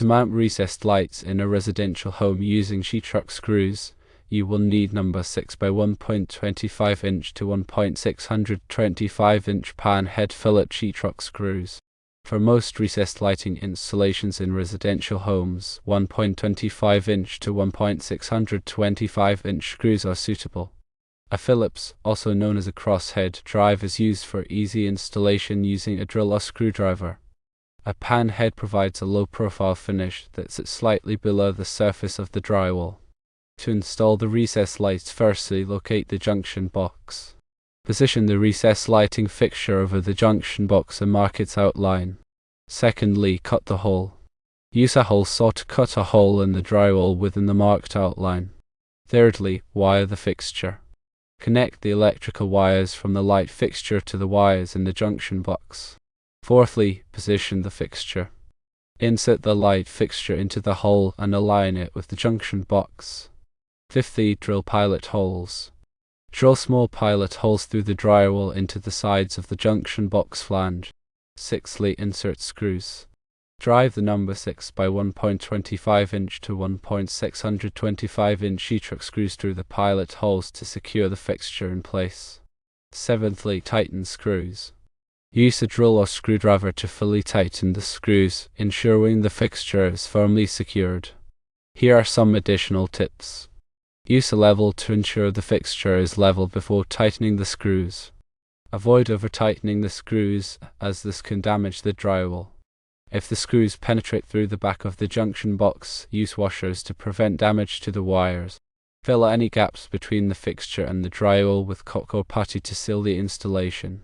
To mount recessed lights in a residential home using Sheetrock screws, you will need number 6 by 1.25 inch to 1.625 inch pan head fillet Sheetrock screws. For most recessed lighting installations in residential homes, 1.25 inch to 1.625 inch screws are suitable. A Phillips, also known as a crosshead drive, is used for easy installation using a drill or screwdriver. A pan head provides a low-profile finish that sits slightly below the surface of the drywall. To install the recessed lights, firstly locate the junction box. Position the recessed lighting fixture over the junction box and mark its outline. Secondly, cut the hole. Use a hole saw to cut a hole in the drywall within the marked outline. Thirdly, wire the fixture. Connect the electrical wires from the light fixture to the wires in the junction box. Fourthly, position the fixture. Insert the light fixture into the hole and align it with the junction box. Fifthly, drill pilot holes. Drill small pilot holes through the drywall into the sides of the junction box flange. Sixthly, insert screws. Drive the number 6 by 1.25 inch to 1.625 inch Sheetrock screws through the pilot holes to secure the fixture in place. Seventhly, tighten screws. Use a drill or screwdriver to fully tighten the screws, ensuring the fixture is firmly secured. Here are some additional tips. Use a level to ensure the fixture is level before tightening the screws. Avoid over-tightening the screws, as this can damage the drywall. If the screws penetrate through the back of the junction box, use washers to prevent damage to the wires. Fill any gaps between the fixture and the drywall with caulk or putty to seal the installation.